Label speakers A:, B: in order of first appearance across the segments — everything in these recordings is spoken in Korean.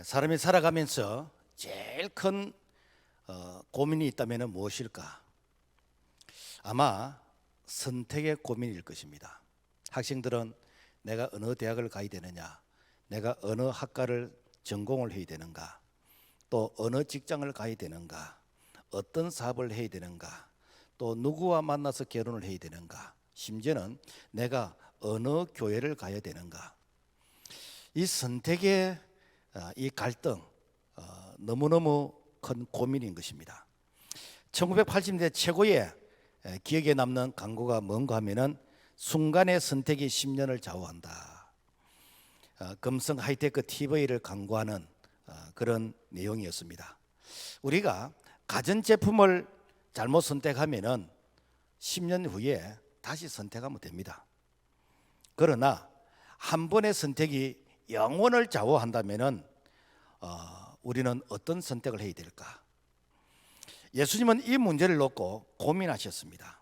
A: 사람이 살아가면서 제일 큰 고민이 있다면 무엇일까? 아마 선택의 고민일 것입니다. 학생들은 내가 어느 대학을 가야 되느냐, 내가 어느 학과를 전공을 해야 되는가, 또 어느 직장을 가야 되는가, 어떤 사업을 해야 되는가, 또 누구와 만나서 결혼을 해야 되는가, 심지어는 내가 어느 교회를 가야 되는가. 이 선택의 이 갈등 너무너무 큰 고민인 것입니다. 1980년대 최고의 기억에 남는 광고가 뭔가 하면은 순간의 선택이 10년을 좌우한다. 금성 하이테크 TV를 광고하는 그런 내용이었습니다. 우리가 가전제품을 잘못 선택하면은 10년 후에 다시 선택하면 됩니다. 그러나 한 번의 선택이 영원을 좌우한다면은 우리는 어떤 선택을 해야 될까? 예수님은 이 문제를 놓고 고민하셨습니다.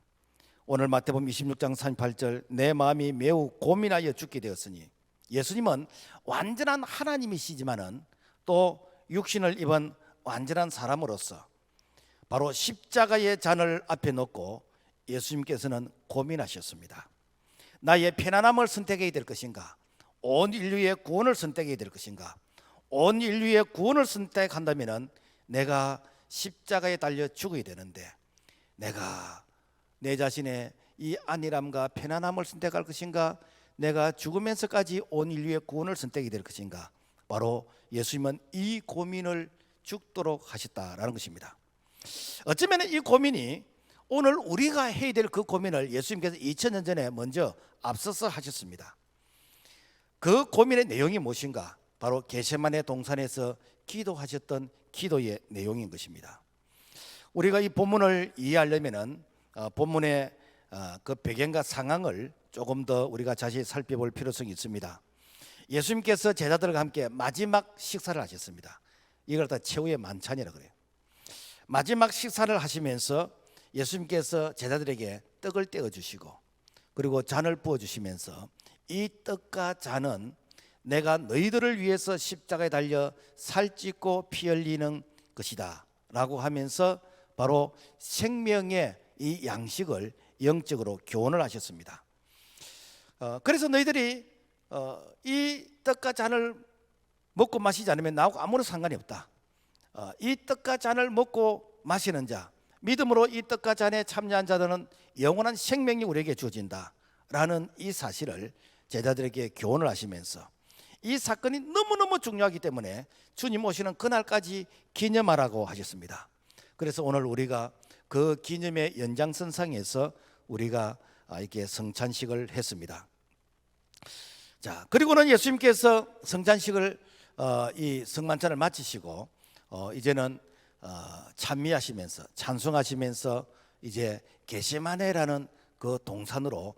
A: 오늘 마태복음 26장 38절 내 마음이 매우 고민하여 죽게 되었으니, 예수님은 완전한 하나님이시지만은 또 육신을 입은 완전한 사람으로서 바로 십자가의 잔을 앞에 놓고 예수님께서는 고민하셨습니다. 나의 편안함을 선택해야 될 것인가? 온 인류의 구원을 선택해야 될 것인가? 온 인류의 구원을 선택한다면 내가 십자가에 달려 죽어야 되는데, 내가 내 자신의 이 안일함과 편안함을 선택할 것인가? 내가 죽으면서까지 온 인류의 구원을 선택해야 될 것인가? 바로 예수님은 이 고민을 죽도록 하셨다라는 것입니다. 어쩌면 이 고민이 오늘 우리가 해야 될 그 고민을 예수님께서 2000년 전에 먼저 앞서서 하셨습니다. 그 고민의 내용이 무엇인가? 바로 겟세마네 동산에서 기도하셨던 기도의 내용인 것입니다. 우리가 이 본문을 이해하려면은 본문의 그 배경과 상황을 조금 더 우리가 자세히 살펴볼 필요성이 있습니다. 예수님께서 제자들과 함께 마지막 식사를 하셨습니다. 이걸 다 최후의 만찬이라고 그래요. 마지막 식사를 하시면서 예수님께서 제자들에게 떡을 떼어 주시고, 그리고 잔을 부어 주시면서 이 떡과 잔은 내가 너희들을 위해서 십자가에 달려 살찢고 피 흘리는 것이다 라고 하면서 바로 생명의 이 양식을 영적으로 교훈을 하셨습니다. 그래서 너희들이 이 떡과 잔을 먹고 마시지 않으면 나하고 아무런 상관이 없다. 이 떡과 잔을 먹고 마시는 자, 믿음으로 이 떡과 잔에 참여한 자들은 영원한 생명이 우리에게 주어진다 라는 이 사실을 제자들에게 교훈을 하시면서, 이 사건이 너무너무 중요하기 때문에 주님 오시는 그날까지 기념하라고 하셨습니다. 그래서 오늘 우리가 그 기념의 연장선상에서 우리가 이렇게 성찬식을 했습니다. 자, 그리고는 예수님께서 성찬식을 이 성만찬을 마치시고 이제는 찬미하시면서 찬송하시면서 이제 겟세마네라는 그 동산으로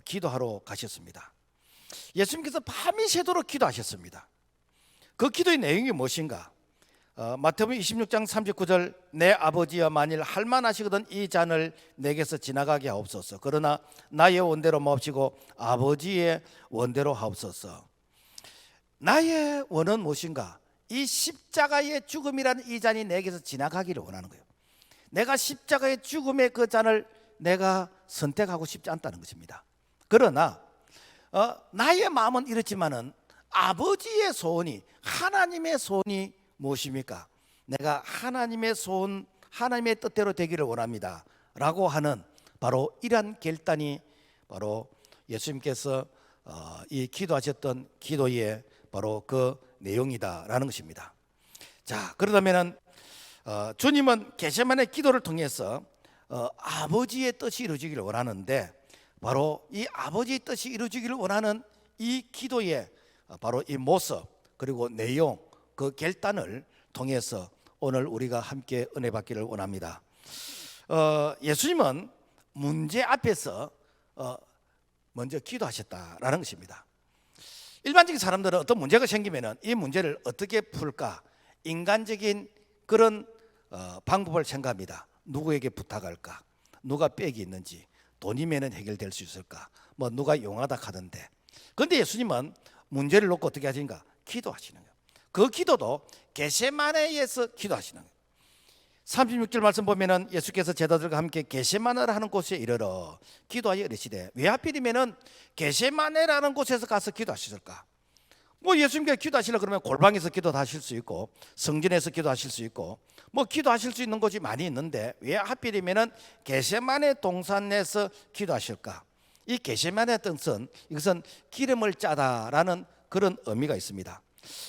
A: 기도하러 가셨습니다. 예수님께서 밤이 새도록 기도하셨습니다. 그 기도의 내용이 무엇인가? 마태복음 26장 39절 내 아버지여 만일 할만하시거든 이 잔을 내게서 지나가게 하옵소서. 그러나 나의 원대로 마옵시고 아버지의 원대로 하옵소서. 나의 원은 무엇인가? 이 십자가의 죽음이라는 이 잔이 내게서 지나가기를 원하는 거예요. 내가 십자가의 죽음의 그 잔을 내가 선택하고 싶지 않다는 것입니다. 그러나 나의 마음은 이렇지만은 아버지의 소원이, 하나님의 소원이 무엇입니까? 내가 하나님의 소원, 하나님의 뜻대로 되기를 원합니다 라고 하는 바로 이러한 결단이 바로 예수님께서 이 기도하셨던 기도의 바로 그 내용이다라는 것입니다. 자, 그러다면은 주님은 겟세마네 기도를 통해서 아버지의 뜻이 이루어지기를 원하는데, 바로 이 아버지의 뜻이 이루어지기를 원하는 이 기도의 바로 이 모습, 그리고 내용, 그 결단을 통해서 오늘 우리가 함께 은혜 받기를 원합니다. 예수님은 문제 앞에서 먼저 기도하셨다라는 것입니다. 일반적인 사람들은 어떤 문제가 생기면 이 문제를 어떻게 풀까? 인간적인 그런 방법을 생각합니다. 누구에게 부탁할까? 누가 빽이 있는지, 돈이면 해결될 수 있을까? 누가 용하다 하던데. 그런데 예수님은 문제를 놓고 어떻게 하시는가? 기도하시는 거예요. 그 기도도 겟세마네에서 기도하시는 거예요. 36절 말씀 보면은 예수께서 제자들과 함께 겟세마네라 하는 곳에 이르러 기도하여 이르시되, 왜 하필이면은 겟세마네라는 곳에서 가서 기도하셨을까? 뭐 예수님께서 기도하시려 그러면 골방에서 기도하실 수 있고, 성전에서 기도하실 수 있고, 뭐 기도하실 수 있는 곳이 많이 있는데 왜 하필이면은 겟세마네 동산에서 기도하실까? 이 겟세마네 뜻은, 이것은 기름을 짜다라는 그런 의미가 있습니다.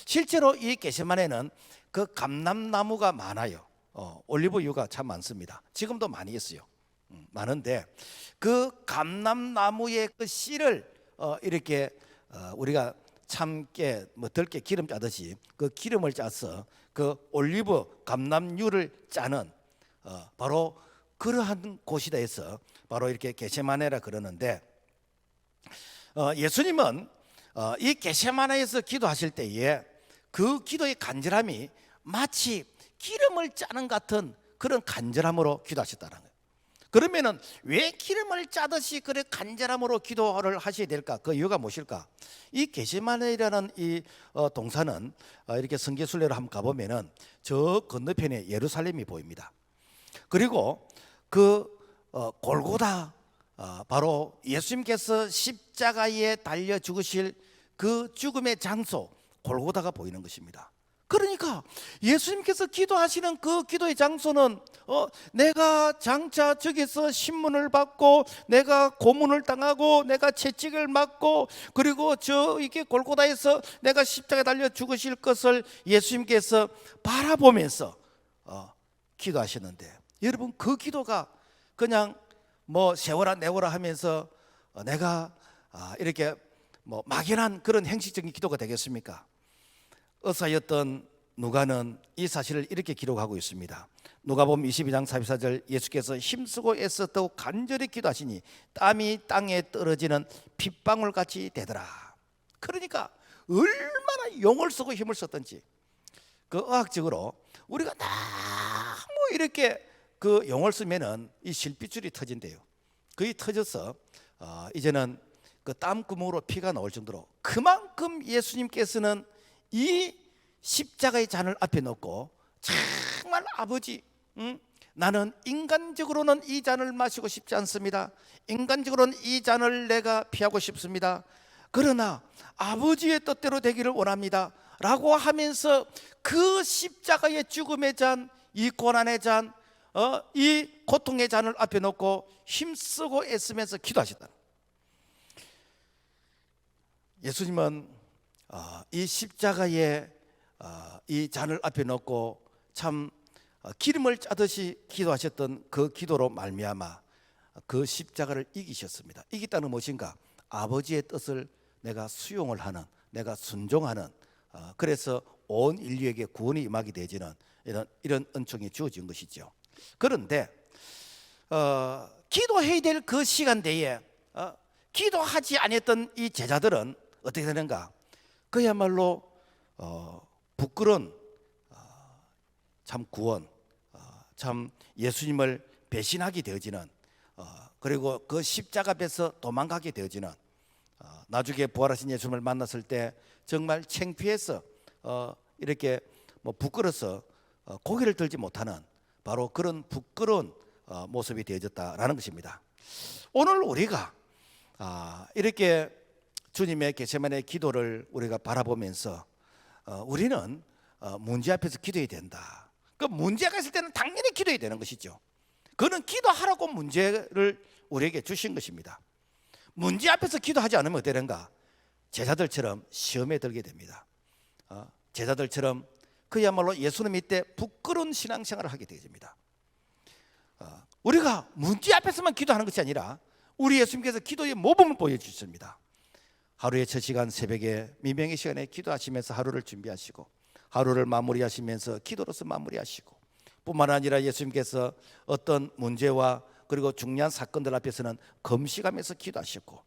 A: 실제로 이 겟세마네는 그 감람나무가 많아요. 올리브유가 참 많습니다. 지금도 많이 있어요. 많은데 그 감람나무의 그 씨를 이렇게 우리가 참깨 뭐 들깨 기름 짜듯이 그 기름을 짜서 그 올리브 감람유를 짜는 바로 그러한 곳이다 해서 바로 이렇게 겟세마네라 그러는데, 예수님은 이 겟세마네에서 기도하실 때에 그 기도의 간절함이 마치 기름을 짜는 같은 그런 간절함으로 기도하셨다는 거예요. 그러면은 왜 기름을 짜듯이 그래 간절함으로 기도를 하셔야 될까? 그 이유가 무엇일까? 이 겟세마네라는 이 동산은 이렇게 성계순례로 한번 가보면은 저 건너편에 예루살렘이 보입니다. 그리고 그 골고다, 바로 예수님께서 십자가에 달려 죽으실 그 죽음의 장소 골고다가 보이는 것입니다. 그러니까 예수님께서 기도하시는 그 기도의 장소는 내가 장차 저기서 신문을 받고, 내가 고문을 당하고, 내가 채찍을 맞고, 그리고 저 이게 골고다에서 내가 십자가에 달려 죽으실 것을 예수님께서 바라보면서 기도하셨는데, 여러분 그 기도가 그냥 뭐 세워라 내워라 하면서 내가 이렇게 뭐 막연한 그런 형식적인 기도가 되겠습니까? 의사였던 누가는 이 사실을 이렇게 기록하고 있습니다. 누가복음 22장 44절, 예수께서 힘쓰고 애썼다고 간절히 기도하시니 땀이 땅에 떨어지는 핏방울 같이 되더라. 그러니까 얼마나 용을 쓰고 힘을 썼던지. 그 의학적으로 우리가 너무 이렇게 그 용을 쓰면은 이 실핏줄이 터진대요. 거의 터져서 이제는 그 땀구멍으로 피가 나올 정도로, 그만큼 예수님께서는 이 십자가의 잔을 앞에 놓고 정말 아버지, 나는 인간적으로는 이 잔을 마시고 싶지 않습니다. 인간적으로는 이 잔을 내가 피하고 싶습니다. 그러나 아버지의 뜻대로 되기를 원합니다 라고 하면서 그 십자가의 죽음의 잔, 이 고난의 잔, 이 고통의 잔을 앞에 놓고 힘쓰고 애쓰면서 기도하셨다. 예수님은 이 십자가의 이 잔을 앞에 놓고 참 기름을 짜듯이 기도하셨던 그 기도로 말미암아 그 십자가를 이기셨습니다. 이겼다는 무엇인가? 아버지의 뜻을 내가 수용을 하는, 내가 순종하는, 그래서 온 인류에게 구원이 임하게 되지는 이런 은총이 주어진 것이죠. 그런데 기도해야 될 그 시간대에 기도하지 않았던 이 제자들은 어떻게 되는가? 그야말로 부끄러운 참 구원, 참 예수님을 배신하게 되어지는, 그리고 그 십자가 앞에서 도망가게 되어지는, 나중에 부활하신 예수님을 만났을 때 정말 창피해서 이렇게 뭐 부끄러서 고개를 들지 못하는 바로 그런 부끄러운 모습이 되어졌다라는 것입니다. 오늘 우리가 이렇게 주님의 겟세마네 기도를 우리가 바라보면서 우리는 문제 앞에서 기도해야 된다. 그 문제가 있을 때는 당연히 기도해야 되는 것이죠. 그는 기도하라고 문제를 우리에게 주신 것입니다. 문제 앞에서 기도하지 않으면 어떻게 되는가? 제자들처럼 시험에 들게 됩니다. 제자들처럼 그야말로 예수님 밑에 부끄러운 신앙생활을 하게 되집니다. 우리가 문제 앞에서만 기도하는 것이 아니라 우리 예수님께서 기도의 모범을 보여주셨습니다. 하루의 첫 시간 새벽에 미명의 시간에 기도하시면서 하루를 준비하시고, 하루를 마무리하시면서 기도로서 마무리하시고, 뿐만 아니라 예수님께서 어떤 문제와 그리고 중요한 사건들 앞에서는 금식하면서 기도하셨고,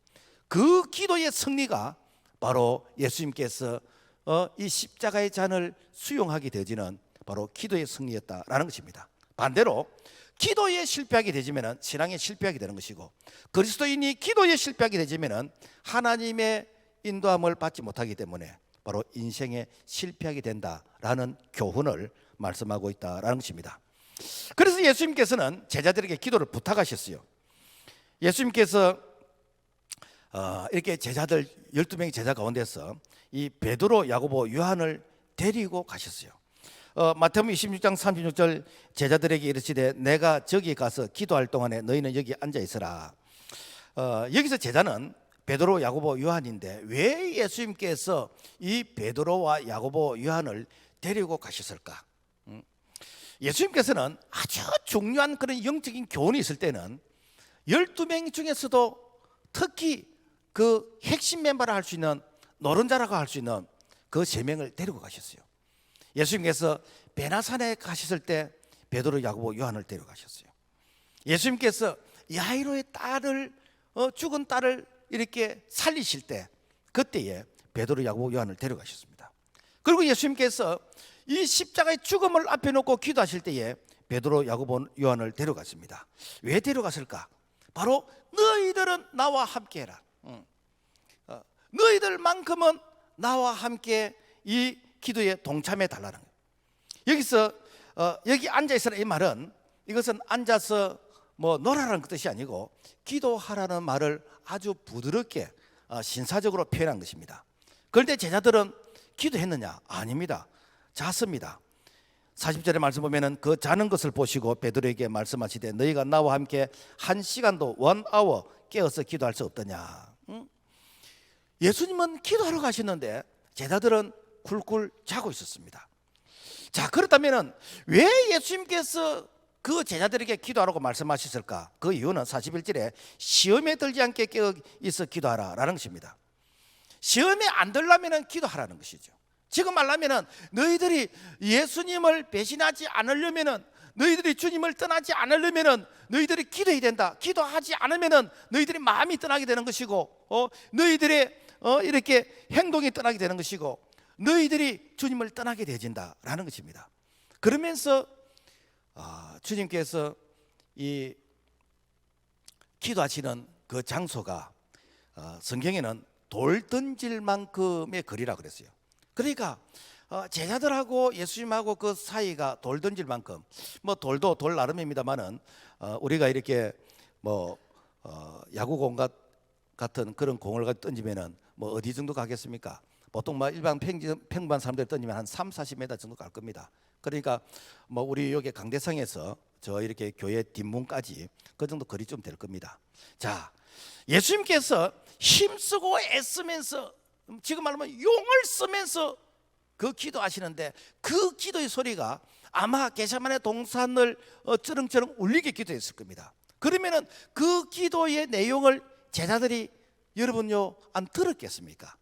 A: 그 기도의 승리가 바로 예수님께서 이 십자가의 잔을 수용하게 되지는 바로 기도의 승리였다라는 것입니다. 반대로 기도에 실패하게 되지면 신앙에 실패하게 되는 것이고, 그리스도인이 기도에 실패하게 되지면 하나님의 인도함을 받지 못하기 때문에 바로 인생에 실패하게 된다라는 교훈을 말씀하고 있다라는 것입니다. 그래서 예수님께서는 제자들에게 기도를 부탁하셨어요. 예수님께서 이렇게 제자들 12명의 제자 가운데서 이 베드로, 야고보, 요한을 데리고 가셨어요. 마태복음 26장 36절 제자들에게 이르시되 내가 저기 가서 기도할 동안에 너희는 여기 앉아 있으라. 여기서 제자는 베드로, 야고보, 요한인데 왜 예수님께서 이 베드로와 야고보, 요한을 데리고 가셨을까? 예수님께서는 아주 중요한 그런 영적인 교훈이 있을 때는 12명 중에서도 특히 그 핵심 멤버라 할 수 있는 노른자라고 할 수 있는 그 3명을 데리고 가셨어요. 예수님께서 베나산에 가셨을 때 베드로, 야고보, 요한을 데려가셨어요. 예수님께서 야이로의 딸을 죽은 딸을 이렇게 살리실 때 그때에 베드로, 야고보, 요한을 데려가셨습니다. 그리고 예수님께서 이 십자가의 죽음을 앞에 놓고 기도하실 때에 베드로, 야고보, 요한을 데려갔습니다. 왜 데려갔을까? 바로 너희들은 나와 함께해라. 너희들만큼은 나와 함께 이 기도에 동참해 달라는 거예요. 여기서 여기 앉아 있으라 이 말은 이것은 앉아서 뭐 놀아라는 뜻이 아니고 기도하라는 말을 아주 부드럽게 신사적으로 표현한 것입니다. 그런데 제자들은 기도했느냐? 아닙니다. 잤습니다. 40절의 말씀 보면은 그 자는 것을 보시고 베드로에게 말씀하시되 너희가 나와 함께 1시간도 1hour 깨어서 기도할 수 없더냐? 예수님은 기도하러 가시는데 제자들은 굴굴 자고 있었습니다. 자, 그렇다면 왜 예수님께서 그 제자들에게 기도하라고 말씀하셨을까? 그 이유는 41절에 시험에 들지 않게 깨어 있어 기도하라라는 것입니다. 시험에 안 들려면 기도하라는 것이죠. 지금 말하면 너희들이 예수님을 배신하지 않으려면, 너희들이 주님을 떠나지 않으려면 너희들이 기도해야 된다. 기도하지 않으면 너희들이 마음이 떠나게 되는 것이고 너희들의 이렇게 행동이 떠나게 되는 것이고 너희들이 주님을 떠나게 되어진다라는 것입니다. 그러면서 주님께서 이 기도하시는 그 장소가 성경에는 돌 던질 만큼의 거리라 그랬어요. 그러니까 제자들하고 예수님하고 그 사이가 돌 던질 만큼, 뭐 돌도 돌 나름입니다만은 우리가 이렇게 뭐 야구공 같은 그런 공을 던지면은 뭐 어디 정도 가겠습니까? 보통 뭐 일반 평범한 사람들 던지면 한 30-40m 정도 갈 겁니다. 그러니까 뭐 우리 여기 강대상에서 저 이렇게 교회 뒷문까지 그 정도 거리 좀 될 겁니다. 자, 예수님께서 힘쓰고 애쓰면서, 지금 말하면 용을 쓰면서 그 기도하시는데 그 기도의 소리가 아마 게세마네 동산을 쩌렁쩌렁 울리게 기도했을 겁니다. 그러면은 그 기도의 내용을 제자들이 여러분요 안 들었겠습니까?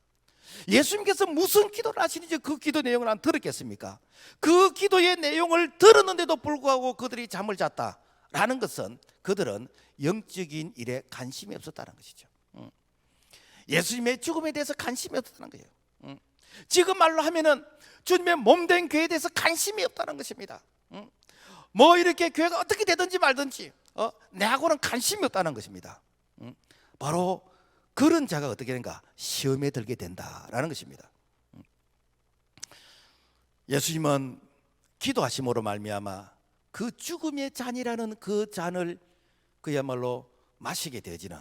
A: 예수님께서 무슨 기도를 하시는지 그 기도 내용을 안 들었겠습니까? 그 기도의 내용을 들었는데도 불구하고 그들이 잠을 잤다라는 것은 그들은 영적인 일에 관심이 없었다는 것이죠. 예수님의 죽음에 대해서 관심이 없었다는 거예요. 지금 말로 하면은 주님의 몸된 교회에 대해서 관심이 없다는 것입니다. 뭐 이렇게 교회가 어떻게 되든지 말든지 내하고는 관심이 없다는 것입니다. 바로 그런 자가 어떻게 되는가? 시험에 들게 된다라는 것입니다. 예수님은 기도하심으로 말미암아 그 죽음의 잔이라는 그 잔을 그야말로 마시게 되지는,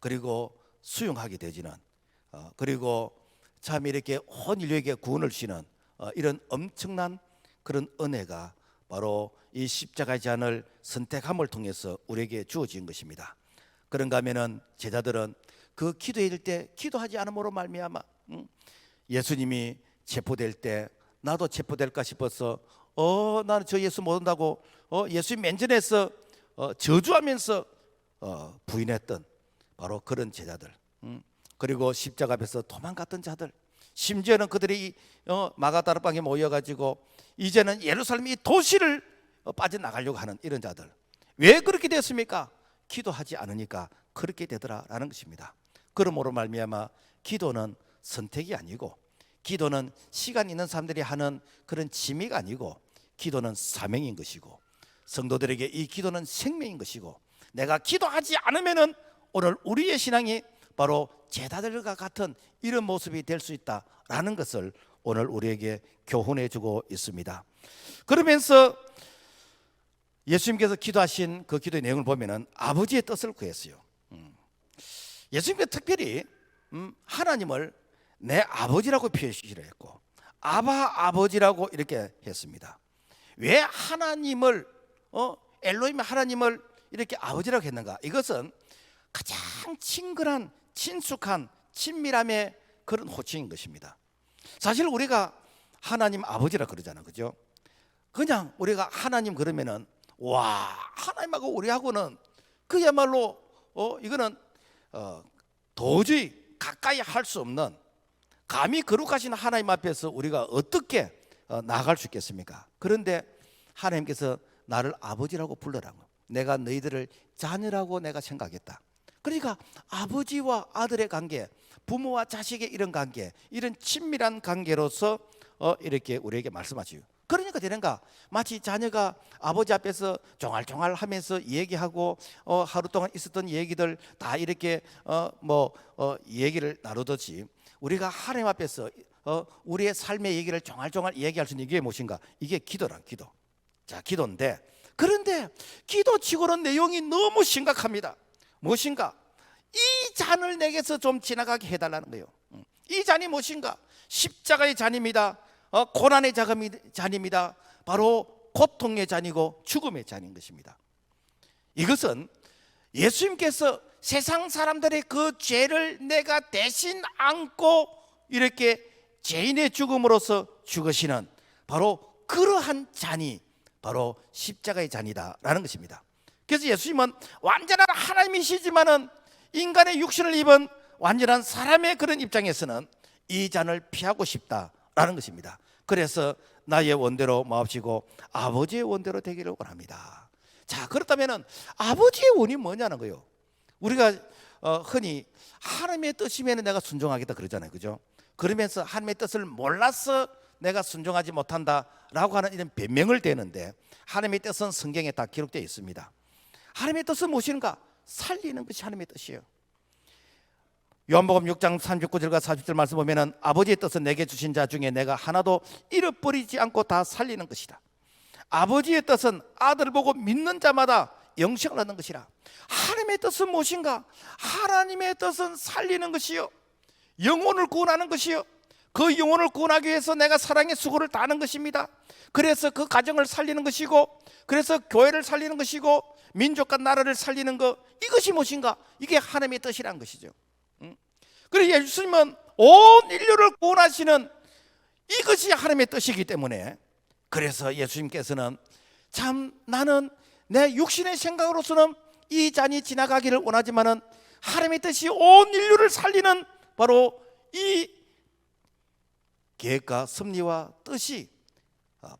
A: 그리고 수용하게 되지는, 그리고 참 이렇게 온 인류에게 구원을 주시는 이런 엄청난 그런 은혜가 바로 이 십자가의 잔을 선택함을 통해서 우리에게 주어진 것입니다. 그런가 하면은 제자들은 그 기도할 때 기도하지 않음으로 말미암아 예수님이 체포될 때 나도 체포될까 싶어서 나는 저 예수 모른다고 예수님 면전에서 저주하면서 부인했던 바로 그런 제자들, 그리고 십자가 앞에서 도망갔던 자들, 심지어는 그들이 마가다락방에 모여가지고 이제는 예루살렘 이 도시를 빠져나가려고 하는 이런 자들, 왜 그렇게 됐습니까? 기도하지 않으니까 그렇게 되더라라는 것입니다. 그러므로 말미암아 기도는 선택이 아니고, 기도는 시간 있는 사람들이 하는 그런 취미가 아니고, 기도는 사명인 것이고, 성도들에게 이 기도는 생명인 것이고, 내가 기도하지 않으면은 오늘 우리의 신앙이 바로 제자들과 같은 이런 모습이 될 수 있다라는 것을 오늘 우리에게 교훈해 주고 있습니다. 그러면서 예수님께서 기도하신 그 기도의 내용을 보면은 아버지의 뜻을 구했어요. 예수님께서 특별히 하나님을 내 아버지라고 표시를 했고 아바 아버지라고 이렇게 했습니다. 왜 하나님을 엘로힘 하나님을 이렇게 아버지라고 했는가? 이것은 가장 친근한 친숙한 친밀함의 그런 호칭인 것입니다. 사실 우리가 하나님 아버지라 그러잖아요, 그죠? 그냥 우리가 하나님 그러면은 와 하나님하고 우리하고는 그야말로 이거는 도저히 가까이 할 수 없는 감히 거룩하신 하나님 앞에서 우리가 어떻게 나아갈 수 있겠습니까? 그런데 하나님께서 나를 아버지라고 불러라고, 내가 너희들을 자녀라고 내가 생각했다. 그러니까 아버지와 아들의 관계, 부모와 자식의 이런 관계, 이런 친밀한 관계로서 이렇게 우리에게 말씀하시요. 그러니까 되는가? 마치 자녀가 아버지 앞에서 종알종알 하면서 얘기하고 하루 동안 있었던 얘기들 다 이렇게 얘기를 나누듯이 우리가 하나님 앞에서 우리의 삶의 얘기를 종알종알 얘기할 수 있는 게 무엇인가? 이게 기도란 기도. 자, 기도인데, 그런데 기도치고는 내용이 너무 심각합니다. 무엇인가? 이 잔을 내게서 좀 지나가게 해달라는 거예요. 이 잔이 무엇인가? 십자가의 잔입니다. 고난의 잔입니다. 바로 고통의 잔이고 죽음의 잔인 것입니다. 이것은 예수님께서 세상 사람들의 그 죄를 내가 대신 안고 이렇게 죄인의 죽음으로써 죽으시는 바로 그러한 잔이 바로 십자가의 잔이다라는 것입니다. 그래서 예수님은 완전한 하나님이시지만은 인간의 육신을 입은 완전한 사람의 그런 입장에서는 이 잔을 피하고 싶다라는 것입니다. 그래서 나의 원대로 마옵시고 아버지의 원대로 되기를 원합니다. 자, 그렇다면은 아버지의 원이 뭐냐는 거예요. 우리가 흔히 하나님의 뜻이면 내가 순종하겠다 그러잖아요, 그죠? 그러면서 하나님의 뜻을 몰라서 내가 순종하지 못한다라고 하는 이런 변명을 대는데, 하나님의 뜻은 성경에 다 기록되어 있습니다. 하나님의 뜻은 무엇인가? 살리는 것이 하나님의 뜻이에요. 요한복음 6장 39절과 40절 말씀 보면은 아버지의 뜻은 내게 주신 자 중에 내가 하나도 잃어버리지 않고 다 살리는 것이다. 아버지의 뜻은 아들을 보고 믿는 자마다 영생을 얻는 것이라. 하나님의 뜻은 무엇인가? 하나님의 뜻은 살리는 것이요, 영혼을 구원하는 것이요, 그 영혼을 구원하기 위해서 내가 사랑의 수고를 다하는 것입니다. 그래서 그 가정을 살리는 것이고, 그래서 교회를 살리는 것이고, 민족과 나라를 살리는 것, 이것이 무엇인가? 이게 하나님의 뜻이라는 것이죠. 그래서 예수님은 온 인류를 구원하시는 이것이 하나님의 뜻이기 때문에, 그래서 예수님께서는 참 나는 내 육신의 생각으로서는 이 잔이 지나가기를 원하지만은 하나님의 뜻이 온 인류를 살리는 바로 이 계획과 섭리와 뜻이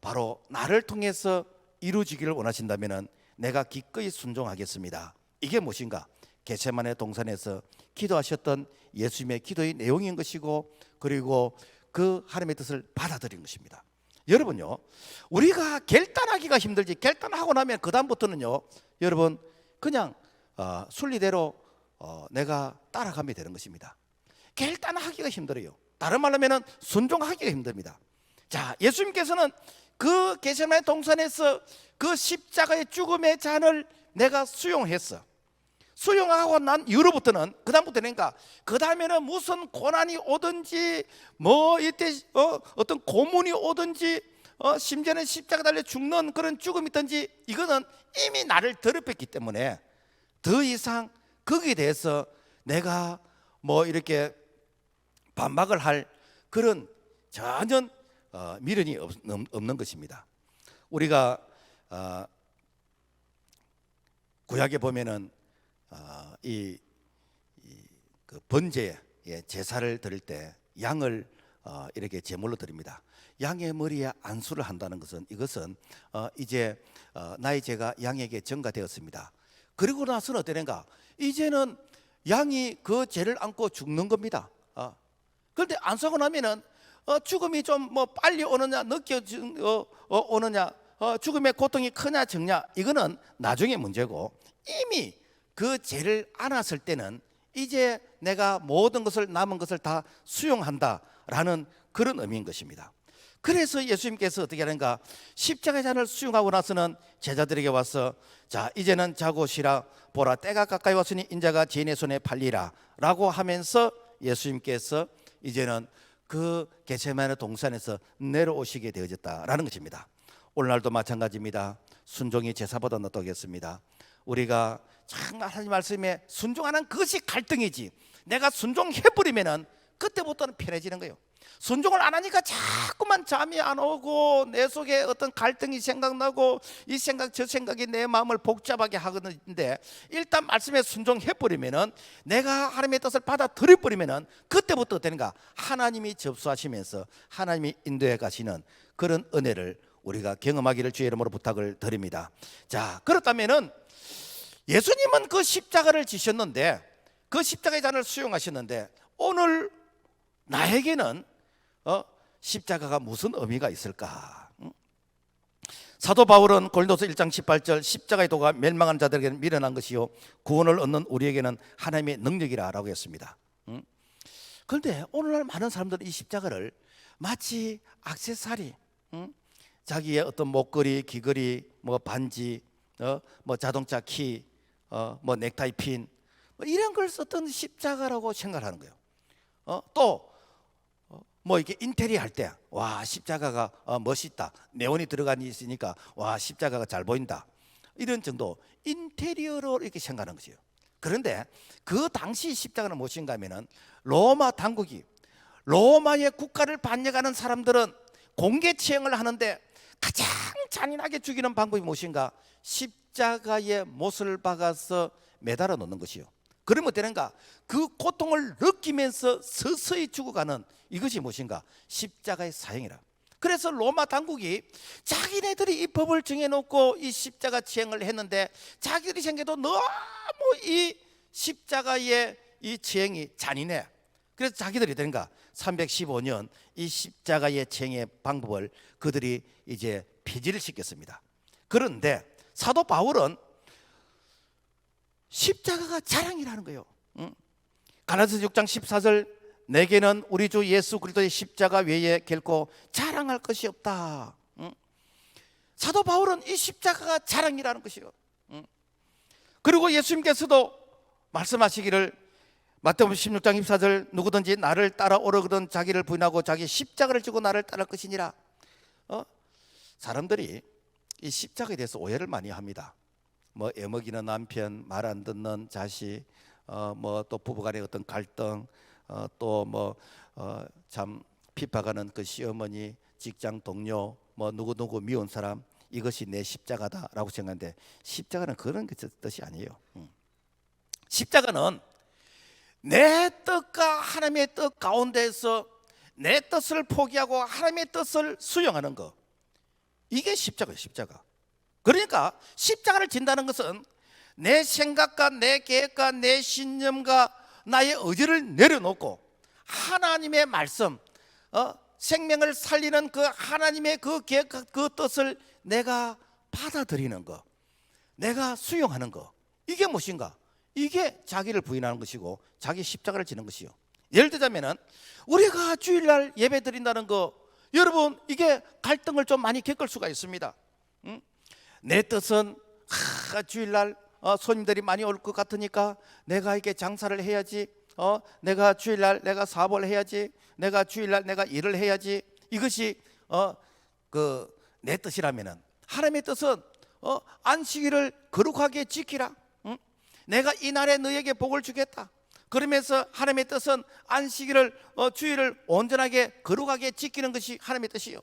A: 바로 나를 통해서 이루어지기를 원하신다면은 내가 기꺼이 순종하겠습니다. 이게 무엇인가? 겟세마네 동산에서 기도하셨던 예수님의 기도의 내용인 것이고, 그리고 그 하나님의 뜻을 받아들인 것입니다. 여러분요, 우리가 결단하기가 힘들지 결단하고 나면 그 다음부터는요, 여러분 그냥 순리대로 내가 따라가면 되는 것입니다. 결단하기가 힘들어요. 다른 말로 하면 순종하기가 힘듭니다. 자, 예수님께서는 그 겟세마네 동산에서 그 십자가의 죽음의 잔을 내가 수용했어. 수용하고 난 이후로부터는, 그 다음부터는, 그러니까 그 다음에는 무슨 고난이 오든지 이때 어떤 고문이 오든지 심지어는 십자가 달려 죽는 그런 죽음이 있든지, 이거는 이미 나를 더럽혔기 때문에 더 이상 거기에 대해서 내가 이렇게 반박을 할 그런 전혀 미련이 없는 것입니다. 우리가 구약에 보면은 그 번제 제사를 드릴 때 양을 이렇게 제물로 드립니다. 양의 머리에 안수를 한다는 것은, 이것은 이제 나의 죄가 양에게 전가되었습니다. 그리고 나서는 어떠는가? 이제는 양이 그 죄를 안고 죽는 겁니다. 그런데 안수하고 나면은 죽음이 좀 빨리 오느냐 늦게 오느냐, 죽음의 고통이 크냐 적냐, 이거는 나중에 문제고, 이미 그 죄를 안았을 때는 이제 내가 모든 것을 남은 것을 다 수용한다라는 그런 의미인 것입니다. 그래서 예수님께서 어떻게 하는가? 십자가의 잔을 수용하고 나서는 제자들에게 와서 자 이제는 자고 쉬라. 보라 때가 가까이 왔으니 인자가 죄인의 손에 팔리라 라고 하면서 예수님께서 이제는 그 겟세마네 동산에서 내려오시게 되어졌다라는 것입니다. 오늘날도 마찬가지입니다. 순종이 제사보다 어떻겠습니다. 우리가 참 하나님 말씀에 순종하는 그것이 갈등이지, 내가 순종해버리면은 그때부터는 편해지는 거예요. 순종을 안 하니까 자꾸만 잠이 안 오고 내 속에 어떤 갈등이 생각나고 이 생각 저 생각이 내 마음을 복잡하게 하거든요. 일단 말씀에 순종해버리면은, 내가 하나님의 뜻을 받아들여버리면은 그때부터 되는가? 하나님이 접수하시면서 하나님이 인도해 가시는 그런 은혜를 우리가 경험하기를 주의 이름으로 부탁을 드립니다. 자, 그렇다면은 예수님은 그 십자가를 지셨는데, 그 십자가의 잔을 수용하셨는데, 오늘 나에게는 십자가가 무슨 의미가 있을까? 사도 바울은 고린도서 1장 18절 십자가의 도가 멸망한 자들에게는 미련한 것이요 구원을 얻는 우리에게는 하나님의 능력이라 라고 했습니다. 그런데 오늘날 많은 사람들은 이 십자가를 마치 액세서리, 자기의 어떤 목걸이, 귀걸이, 뭐 반지, 뭐 자동차 키, 뭐 넥타이 핀, 뭐 이런 걸 썼던 십자가라고 생각하는 거예요. 또 뭐 이렇게 인테리어 할 때 와 십자가가 멋있다, 네온이 들어가 있으니까 와 십자가가 잘 보인다, 이런 정도 인테리어로 이렇게 생각하는 것이에요. 그런데 그 당시 십자가는 무엇인가 하면은, 로마 당국이 로마의 국가를 반역하는 사람들은 공개치행을 하는데 가장 잔인하게 죽이는 방법이 무엇인가? 십자가에 못을 박아서 매달아 놓는 것이요. 그러면 되는가? 그 고통을 느끼면서 서서히 죽어가는 이것이 무엇인가? 십자가의 사형이라. 그래서 로마 당국이 자기네들이 이 법을 정해놓고 이 십자가 치행을 했는데, 자기들이 생겨도 너무 이 십자가의 이 치행이 잔인해. 그래서 자기들이 되는가? 315년 이 십자가의 치행의 방법을 그들이 이제 폐지를 시켰습니다. 그런데 사도 바울은 십자가가 자랑이라는 거예요. 갈라디아서 6장 14절 내게는 우리 주 예수 그리스도의 십자가 외에 결코 자랑할 것이 없다. 사도 바울은 이 십자가가 자랑이라는 것이요. 그리고 예수님께서도 말씀하시기를 마태복음 16장 24절 누구든지 나를 따라오려거든 자기를 부인하고 자기 십자가를 지고 나를 따를 것이니라. 사람들이 이 십자가에 대해서 오해를 많이 합니다. 뭐 애먹이는 남편, 말 안 듣는 자식, 뭐 또 부부간의 어떤 갈등, 또 뭐 참 핍박하는 그 시어머니, 직장 동료, 뭐 누구 미운 사람, 이것이 내 십자가다라고 생각하는데, 십자가는 그런 뜻이 아니에요. 십자가는 내 뜻과 하나님의 뜻 가운데에서 내 뜻을 포기하고 하나님의 뜻을 수용하는 것, 이게 십자가예요. 십자가. 그러니까 십자가를 진다는 것은 내 생각과 내 계획과 내 신념과 나의 의지를 내려놓고 하나님의 말씀, 생명을 살리는 그 하나님의 그 계획과 그 뜻을 내가 받아들이는 것, 내가 수용하는 것, 이게 무엇인가? 이게 자기를 부인하는 것이고 자기 십자가를 지는 것이요. 예를 들자면은 우리가 주일날 예배 드린다는 거, 여러분 이게 갈등을 좀 많이 겪을 수가 있습니다. 내 뜻은 주일날 손님들이 많이 올 것 같으니까 내가 이렇게 장사를 해야지, 내가 주일날 내가 사업을 해야지, 내가 주일날 내가 일을 해야지, 이것이 그 내 뜻이라면은, 하나님의 뜻은 안식일을 거룩하게 지키라. 내가 이날에 너에게 복을 주겠다. 그러면서 하나님의 뜻은 안식일을 주일을 온전하게 거룩하게 지키는 것이 하나님의 뜻이요.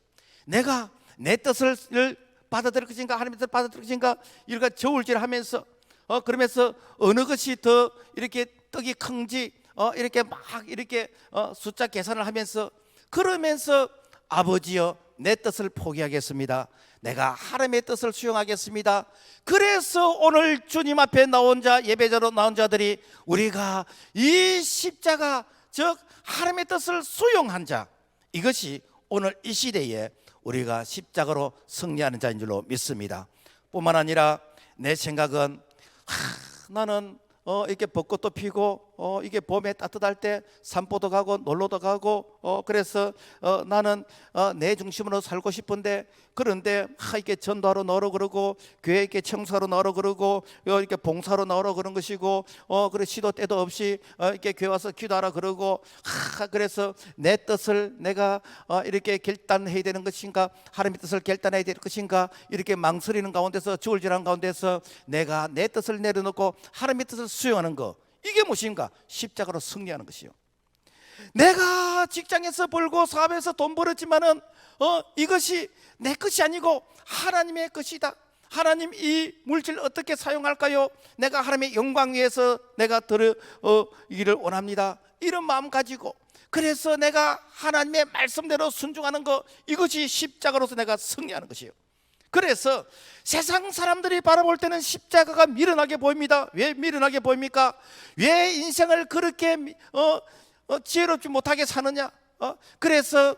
A: 내가 내 뜻을 받아들일 것인가, 하나님의 뜻을 받아들일 것인가, 이렇게 저울질하면서 그러면서 어느 것이 더 이렇게 떡이 큰지 이렇게 막 이렇게 숫자 계산을 하면서, 그러면서 아버지여 내 뜻을 포기하겠습니다. 내가 하나님의 뜻을 수용하겠습니다. 그래서 오늘 주님 앞에 나온 자, 예배자로 나온 자들이 우리가 이 십자가, 즉 하나님의 뜻을 수용한 자, 이것이 오늘 이 시대에 우리가 십자가로 승리하는 자인 줄로 믿습니다. 뿐만 아니라 내 생각은 나는 이렇게 벚꽃도 피고 이게 봄에 따뜻할 때 산보도 가고 놀러도 가고 그래서 나는 내 중심으로 살고 싶은데, 그런데 이렇게 전도하러 나오라 그러고 교회 이렇게 청소하러 나오라 그러고 이렇게 봉사하러 나오라 그런 것이고 그래 시도 때도 없이 이렇게 교회 와서 기도하라 그러고 그래서 내 뜻을 내가 이렇게 결단해야 되는 것인가, 하나님의 뜻을 결단해야 될 것인가, 이렇게 망설이는 가운데서 주얼질하는 가운데서 내가 내 뜻을 내려놓고 하나님의 뜻을 수용하는 거, 이게 무엇인가? 십자가로 승리하는 것이요. 내가 직장에서 벌고 사업에서 돈 벌었지만은 이것이 내 것이 아니고 하나님의 것이다. 하나님 이 물질을 어떻게 사용할까요? 내가 하나님의 영광 위해서 내가 이기를 원합니다. 이런 마음 가지고, 그래서 내가 하나님의 말씀대로 순종하는 것, 이것이 십자가로서 내가 승리하는 것이에요. 그래서 세상 사람들이 바라볼 때는 십자가가 미련하게 보입니다. 왜 미련하게 보입니까? 왜 인생을 그렇게 지혜롭지 못하게 사느냐? 그래서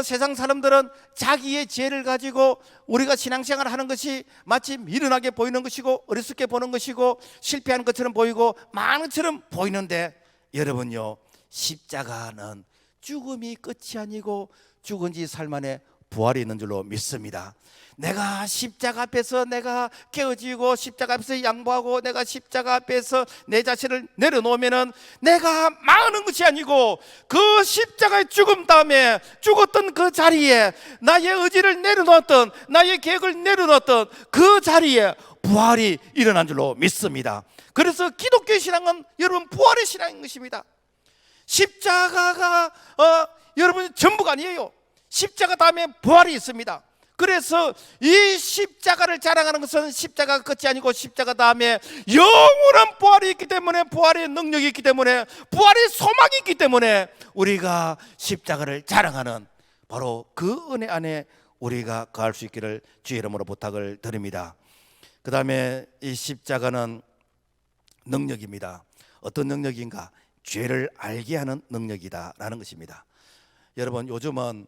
A: 세상 사람들은 자기의 지혜를 가지고 우리가 신앙생활을 하는 것이 마치 미련하게 보이는 것이고 어리석게 보는 것이고 실패하는 것처럼 보이고 망한 것처럼 보이는데, 여러분요, 십자가는 죽음이 끝이 아니고 죽은 지 사흘 만에 부활이 있는 줄로 믿습니다. 내가 십자가 앞에서 내가 깨어지고 십자가 앞에서 양보하고 내가 십자가 앞에서 내 자신을 내려놓으면은 내가 망하는 것이 아니고 그 십자가의 죽음 다음에 죽었던 그 자리에 나의 의지를 내려놓았던, 나의 계획을 내려놓았던 그 자리에 부활이 일어난 줄로 믿습니다. 그래서 기독교의 신앙은 여러분 부활의 신앙인 것입니다. 십자가가 여러분 전부가 아니에요. 십자가 다음에 부활이 있습니다. 그래서 이 십자가를 자랑하는 것은 십자가가 끝이 아니고 십자가 다음에 영원한 부활이 있기 때문에, 부활의 능력이 있기 때문에, 부활의 소망이 있기 때문에 우리가 십자가를 자랑하는 바로 그 은혜 안에 우리가 거할 수 있기를 주의 이름으로 부탁을 드립니다. 그 다음에 이 십자가는 능력입니다. 어떤 능력인가? 죄를 알게 하는 능력이다라는 것입니다. 여러분, 요즘은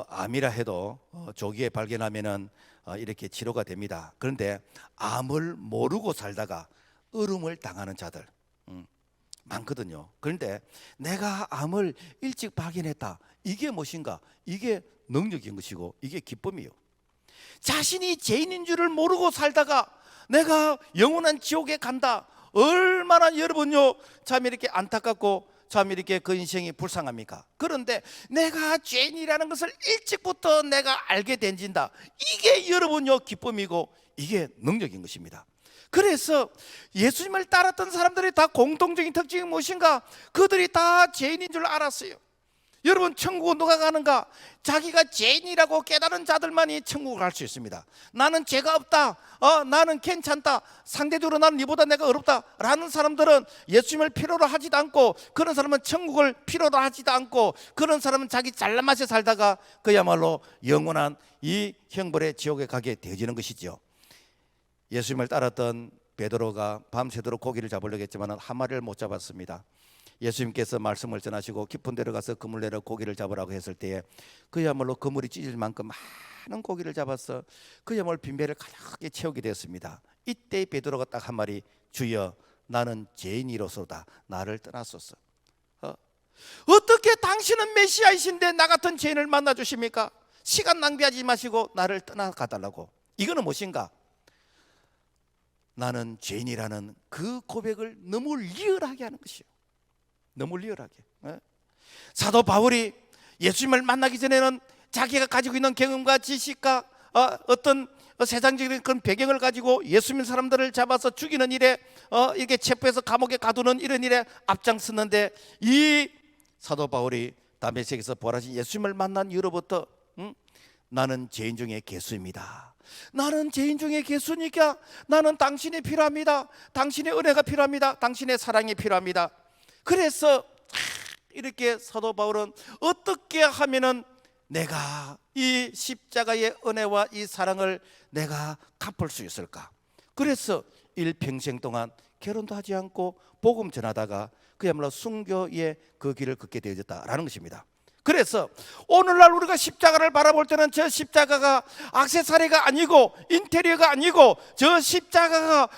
A: 암이라 해도 조기에 발견하면은 이렇게 치료가 됩니다. 그런데 암을 모르고 살다가 으름을 당하는 자들 많거든요. 그런데 내가 암을 일찍 발견했다, 이게 무엇인가? 이게 능력인 것이고 이게 기쁨이요. 자신이 죄인인 줄을 모르고 살다가 내가 영원한 지옥에 간다, 얼마나 여러분요 참 이렇게 안타깝고 참 이렇게 그 인생이 불쌍합니까? 그런데 내가 죄인이라는 것을 일찍부터 내가 알게 된진다, 이게 여러분요 기쁨이고 이게 능력인 것입니다. 그래서 예수님을 따랐던 사람들이 다 공통적인 특징이 무엇인가? 그들이 다 죄인인 줄 알았어요. 여러분, 천국은 누가 가는가? 자기가 죄인이라고 깨달은 자들만이 천국을 갈 수 있습니다. 나는 죄가 없다, 나는 괜찮다, 상대적으로 나는 니보다 내가 어렵다 라는 사람들은 예수님을 필요로 하지도 않고, 그런 사람은 천국을 필요로 하지도 않고, 그런 사람은 자기 잘난 맛에 살다가 그야말로 영원한 이 형벌의 지옥에 가게 되어지는 것이죠. 예수님을 따랐던 베드로가 밤새도록 고기를 잡으려고 했지만 한 마리를 못 잡았습니다. 예수님께서 말씀을 전하시고 깊은 데로 가서 그물 내려 고기를 잡으라고 했을 때에 그야말로 그물이 찢어질 만큼 많은 고기를 잡아서 그야말로 빈배를 가득하게 채우게 되었습니다. 이때 베드로가 딱 한 마리, 주여 나는 죄인이로소다, 나를 떠나소서. 어떻게 당신은 메시아이신데 나 같은 죄인을 만나 주십니까? 시간 낭비하지 마시고 나를 떠나가달라고. 이거는 무엇인가? 나는 죄인이라는 그 고백을 너무 리얼하게 하는 것이요. 너무 리얼하게. 사도 바울이 예수님을 만나기 전에는 자기가 가지고 있는 경험과 지식과 어떤 세상적인 그런 배경을 가지고 예수님 사람들을 잡아서 죽이는 일에 이렇게 체포해서 감옥에 가두는 이런 일에 앞장섰는데, 이 사도 바울이 다메섹에서 부활하신 예수님을 만난 이후로부터 나는 죄인 중에 괴수입니다. 나는 죄인 중에 괴수니까 나는 당신이 필요합니다. 당신의 은혜가 필요합니다. 당신의 사랑이 필요합니다. 그래서 이렇게 사도 바울은 어떻게 하면은 내가 이 십자가의 은혜와 이 사랑을 내가 갚을 수 있을까? 그래서 일평생 동안 결혼도 하지 않고 복음 전하다가 그야말로 순교의 그 길을 걷게 되어졌다라는 것입니다. 그래서 오늘날 우리가 십자가를 바라볼 때는 저 십자가가 액세서리가 아니고 인테리어가 아니고 저 십자가가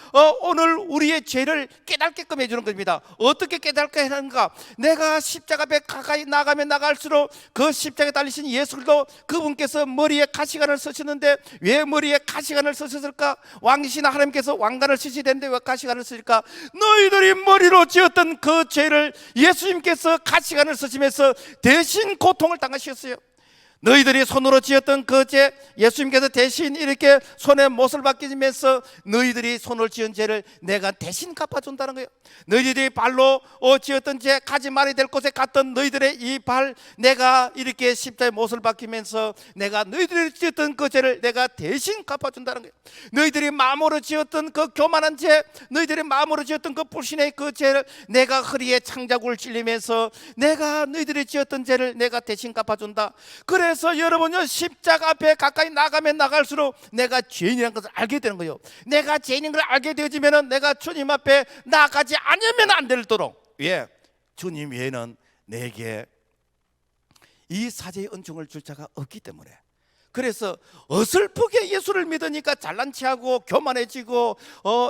A: 오늘 우리의 죄를 깨닫게끔 해주는 겁니다. 어떻게 깨닫게 하는가? 내가 십자가 앞에 가까이 나가면 나갈수록 그 십자가에 달리신 예수도 그분께서 머리에 가시관을 쓰시는데 왜 머리에 가시관을 쓰셨을까? 왕이신 하나님께서 왕관을 쓰셔야 되는데 왜 가시관을 쓰실까? 너희들이 머리로 지었던 그 죄를 예수님께서 가시관을 쓰시면서 대신 고통을 당하셨어요. 너희들이 손으로 지었던 그 죄 예수님께서 대신 이렇게 손에 못을 박히면서 너희들이 손을 지은 죄를 내가 대신 갚아준다는 거예요. 너희들이 발로 지었던 죄 가지 말아야 될 곳에 갔던 너희들의 이 발 내가 이렇게 십자가에 못을 박히면서 내가 너희들이 지었던 그 죄를 내가 대신 갚아준다는 거예요. 너희들이 마음으로 지었던 그 교만한 죄 너희들이 마음으로 지었던 그 불신의 그 죄를 내가 허리에 창자국을 찔리면서 내가 너희들이 지었던 죄를 내가 대신 갚아준다. 그래서 여러분요 십자가 앞에 가까이 나가면 나갈수록 내가 죄인이라는 것을 알게 되는 거예요. 내가 죄인인 걸 알게 되어지면 내가 주님 앞에 나가지 않으면 안 되도록 예, 주님 외에는 내게 이 사제의 은총을 줄 자가 없기 때문에 그래서 어설프게 예수를 믿으니까 잘난 체하고 교만해지고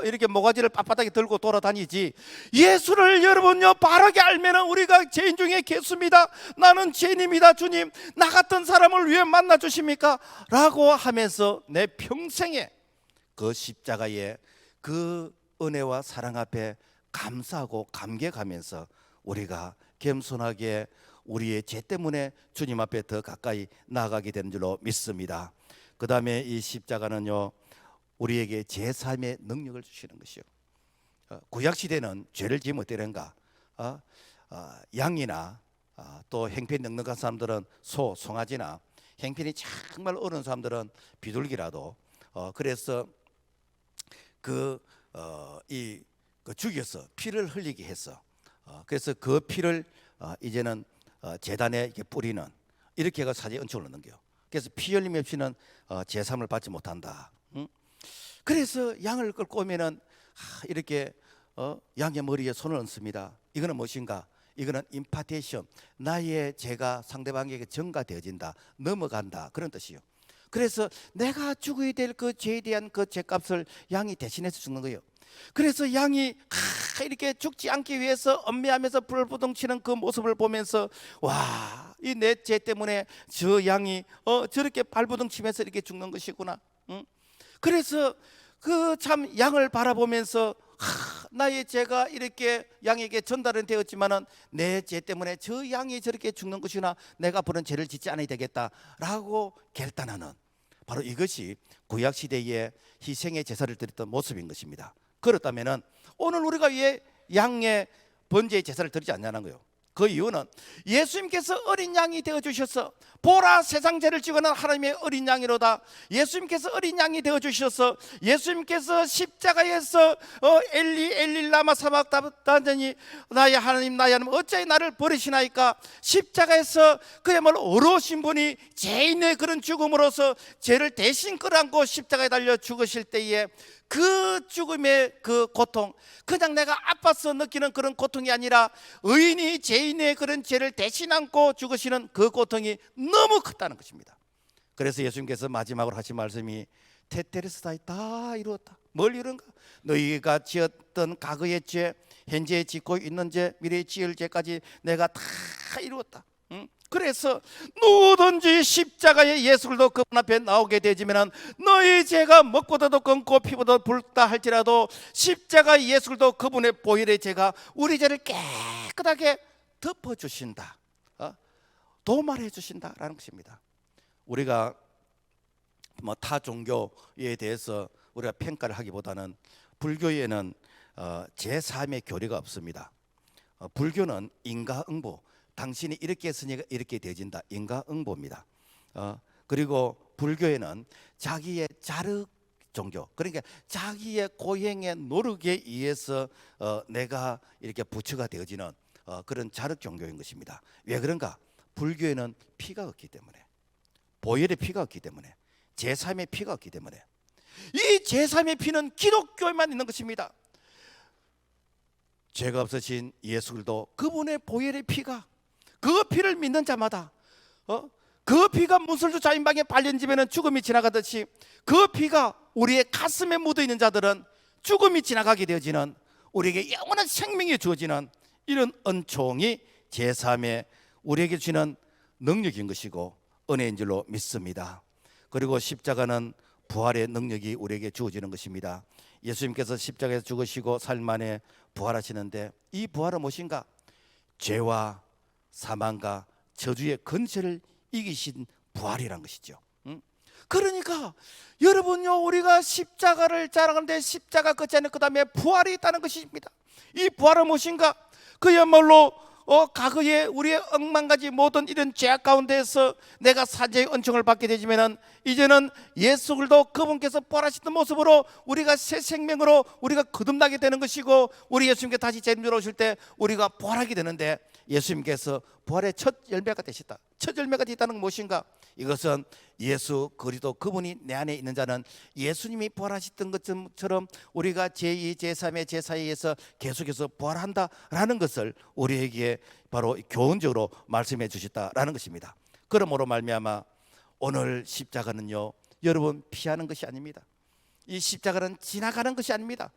A: 이렇게 모가지를 빳빳하게 들고 돌아다니지 예수를 여러분요 바르게 알면 우리가 죄인 중에 개수입니다. 나는 죄인입니다. 주님 나 같은 사람을 왜 만나 주십니까? 라고 하면서 내 평생에 그 십자가의 그 은혜와 사랑 앞에 감사하고 감격하면서 우리가 겸손하게 우리의 죄 때문에 주님 앞에 더 가까이 나아가게 되는 줄로 믿습니다. 그 다음에 이 십자가는요 우리에게 제사함의 능력을 주시는 것이요. 구약시대는 죄를 지으면 어떻게는가? 양이나 또 행편이 넉넉한 사람들은 소, 송아지나 행편이 정말 어려운 사람들은 비둘기라도 그래서 그 죽여서 피를 흘리게 했어. 그래서 그 피를 이제는 제단에 이렇게 뿌리는 이렇게 해서 사제 은총을 얻는 거예요. 그래서 피 흘림 없이는 제삼을 받지 못한다. 그래서 양을 끌고 오면은 이렇게 양의 머리에 손을 얹습니다. 이거는 무엇인가? 이거는 임파테이션, 나의 죄가 상대방에게 전가되어진다, 넘어간다 그런 뜻이요. 그래서 내가 죽어야 될 그 죄에 대한 그 죄값을 양이 대신해서 죽는 거예요. 그래서 양이 이렇게 죽지 않기 위해서 엄매하면서 불부동 치는 그 모습을 보면서 와, 이 내 죄 때문에 저 양이 저렇게 발부동 치면서 이렇게 죽는 것이구나. 그래서 그 참 양을 바라보면서 나의 죄가 이렇게 양에게 전달은 되었지만은 내 죄 때문에 저 양이 저렇게 죽는 것이나 내가 그런 죄를 짓지 않아야 되겠다라고 결단하는 바로 이것이 구약 시대의 희생의 제사를 드렸던 모습인 것입니다. 그렇다면은 오늘 우리가 왜 양의 번제의 제사를 드리지 않냐는 거예요. 그 이유는 예수님께서 어린 양이 되어 주셔서 보라 세상 죄를 지고는 하나님의 어린 양이로다. 예수님께서 어린 양이 되어 주셔서 예수님께서 십자가에서 엘리 엘리 라마 사박다니 나의 하나님 나의 하나님 어찌 나를 버리시나이까. 십자가에서 그야말로 어려우신 분이 죄인의 그런 죽음으로서 죄를 대신 끌어안고 십자가에 달려 죽으실 때에 그 죽음의 그 고통, 그냥 내가 아파서 느끼는 그런 고통이 아니라 의인이 죄인의 그런 죄를 대신 안고 죽으시는 그 고통이 너무 컸다는 것입니다. 그래서 예수님께서 마지막으로 하신 말씀이 테테레스다이 다 이루었다. 뭘 이룬가? 너희가 지었던 과거의 죄, 현재 짓고 있는 죄, 미래에 지을 죄까지 내가 다 이루었다. 그래서 누구든지 십자가의 예수도 그분 앞에 나오게 되지면 너희 죄가 먹보다도 검고 피보다도 붉다 할지라도 십자가 예수도 그분의 보혈의 죄가 우리 죄를 깨끗하게 덮어주신다, 도말해 주신다라는 것입니다. 우리가 뭐 타 종교에 대해서 우리가 평가를 하기보다는 불교에는 제3의 교리가 없습니다. 불교는 인과응보, 당신이 이렇게 했으니까 이렇게 되어진다, 인과응보입니다. 그리고 불교에는 자기의 자력 종교, 그러니까 자기의 고행의 노력에 의해서 내가 이렇게 부처가 되어지는 그런 자력 종교인 것입니다. 왜 그런가? 불교에는 피가 없기 때문에, 보혈의 피가 없기 때문에, 제3의 피가 없기 때문에. 이 제3의 피는 기독교에만 있는 것입니다. 죄가 없으신 예수 그리스도 그분의 보혈의 피가, 그 피를 믿는 자마다 그 피가 문설주 자인방에 발련지면은 죽음이 지나가듯이 그 피가 우리의 가슴에 묻어있는 자들은 죽음이 지나가게 되어지는, 우리에게 영원한 생명이 주어지는 이런 은총이 제3의 우리에게 주는 능력인 것이고 은혜인 줄로 믿습니다. 그리고 십자가는 부활의 능력이 우리에게 주어지는 것입니다. 예수님께서 십자가에서 죽으시고 사흘 만에 부활하시는데, 이 부활은 무엇인가? 죄와 사망과 저주의 근세를 이기신 부활이란 것이죠. 그러니까 여러분요, 우리가 십자가를 자랑하는데 십자가 끝이 아니라 그 다음에 부활이 있다는 것입니다. 이 부활은 무엇인가? 그야말로 과거에 우리의 억만가지 모든 이런 죄악 가운데에서 내가 사죄의 은총을 받게 되지면은, 이제는 예수 그리스도 그분께서 부활하시던 모습으로 우리가 새 생명으로 우리가 거듭나게 되는 것이고, 우리 예수님께 다시 재림으로 오실 때 우리가 부활하게 되는데, 예수님께서 부활의 첫 열매가 되셨다. 첫 열매가 되었다는 건 무엇인가? 이것은 예수 그리스도 그분이 내 안에 있는 자는 예수님이 부활하셨던 것처럼 우리가 제2, 제3의 제4에서 계속해서 부활한다라는 것을 우리에게 바로 교훈적으로 말씀해 주셨다라는 것입니다. 그러므로 말미암아 오늘 십자가는요, 여러분 피하는 것이 아닙니다. 이 십자가는 지나가는 것이 아닙니다.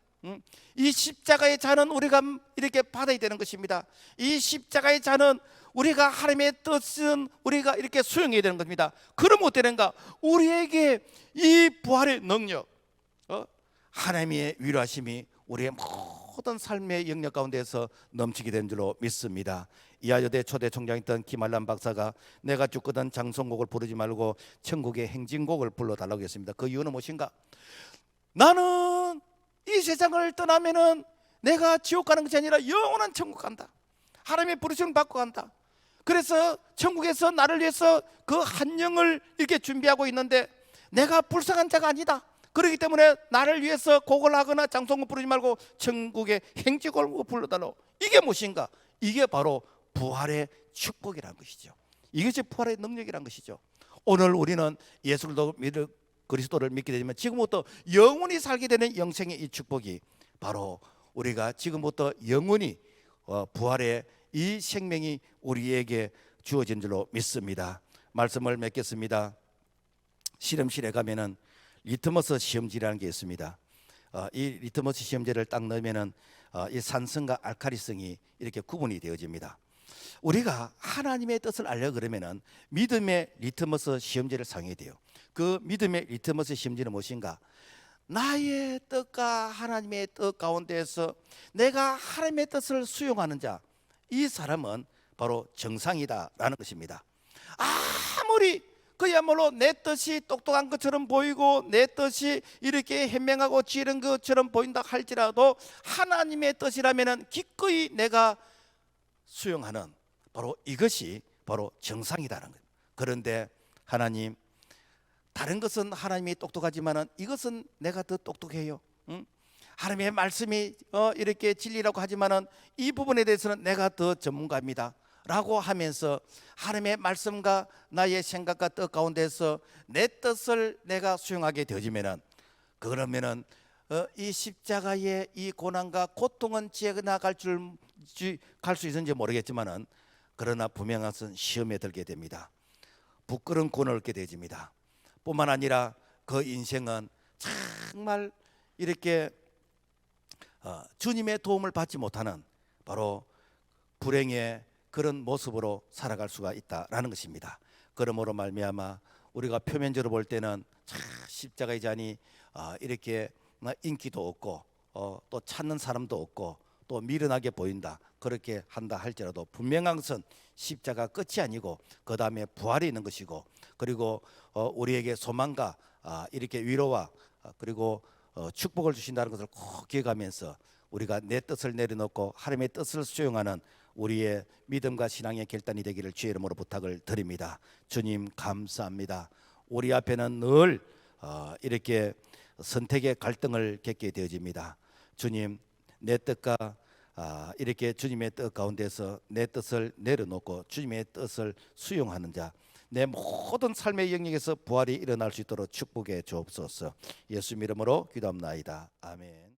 A: 이 십자가의 잔은 우리가 이렇게 받아야 되는 것입니다. 이 십자가의 잔은 우리가 하나님의 뜻은 우리가 이렇게 수용해야 되는 겁니다. 그러면 어떻게되는가? 우리에게 이 부활의 능력, 하나님의 위로하심이 우리의 모든 삶의 영역 가운데서 넘치게 된 줄로 믿습니다. 이하여대 초대 총장이었던 김한란 박사가 내가 죽거든 장성곡을 부르지 말고 천국의 행진곡을 불러달라고 했습니다. 그 이유는 무엇인가? 나는 이 세상을 떠나면은 내가 지옥 가는 것이 아니라 영원한 천국 간다. 하나님의 부르심을 받고 간다. 그래서 천국에서 나를 위해서 그 한 영을 이렇게 준비하고 있는데, 내가 불쌍한 자가 아니다. 그렇기 때문에 나를 위해서 곡을 하거나 장성곡 부르지 말고 천국의 행진곡을 불러달라고. 이게 무엇인가? 이게 바로 부활의 축복이라는 것이죠. 이것이 부활의 능력이라는 것이죠. 오늘 우리는 예수 그리스도를 믿게 되면 지금부터 영원히 살게 되는 영생의 이 축복이 바로 우리가 지금부터 영원히 부활의 이 생명이 우리에게 주어진 줄로 믿습니다. 말씀을 맺겠습니다. 실험실에 가면은 리트머스 시험지라는 게 있습니다. 이 리트머스 시험지를 딱 넣으면은 이 산성과 알칼리성이 이렇게 구분이 되어집니다. 우리가 하나님의 뜻을 알려 그러면은 믿음의 리트머스 시험지를 사용해야 돼요. 그 믿음의 리트머스 시험지는 무엇인가? 나의 뜻과 하나님의 뜻 가운데에서 내가 하나님의 뜻을 수용하는 자, 이 사람은 바로 정상이다라는 것입니다. 아무리 그야말로 내 뜻이 똑똑한 것처럼 보이고 내 뜻이 이렇게 현명하고 지혜로운 것처럼 보인다 할지라도 하나님의 뜻이라면 기꺼이 내가 수용하는, 바로 이것이 바로 정상이다라는 거예요. 그런데 하나님, 다른 것은 하나님이 똑똑하지만은 이것은 내가 더 똑똑해요. 하나님의 말씀이 이렇게 진리라고 하지만은 이 부분에 대해서는 내가 더 전문가입니다 라고 하면서 하나님의 말씀과 나의 생각과 뜻 가운데서 내 뜻을 내가 수용하게 되어지면은, 그러면은 이 십자가의 이 고난과 고통은 지나갈 수 있는지 모르겠지만은, 그러나 분명한 것은 시험에 들게 됩니다. 부끄러운 고난을 얻게 되집니다. 뿐만 아니라 그 인생은 정말 이렇게 주님의 도움을 받지 못하는 바로 불행의 그런 모습으로 살아갈 수가 있다라는 것입니다. 그러므로 말미암아 우리가 표면적으로 볼 때는 십자가의 잔이 이렇게 인기도 없고 또 찾는 사람도 없고 또 미련하게 보인다, 그렇게 한다 할지라도 분명한 것은 십자가 끝이 아니고 그 다음에 부활이 있는 것이고, 그리고 우리에게 소망과 이렇게 위로와 그리고 축복을 주신다는 것을 꼭 기억하면서 우리가 내 뜻을 내려놓고 하나님의 뜻을 수용하는 우리의 믿음과 신앙의 결단이 되기를 주의 이름으로 부탁을 드립니다. 주님 감사합니다. 우리 앞에는 늘 이렇게 선택의 갈등을 겪게 되어집니다. 주님, 내 뜻과 이렇게 주님의 뜻 가운데서 내 뜻을 내려놓고 주님의 뜻을 수용하는 자, 내 모든 삶의 영역에서 부활이 일어날 수 있도록 축복해 주옵소서. 예수 이름으로 기도합나이다. 아멘.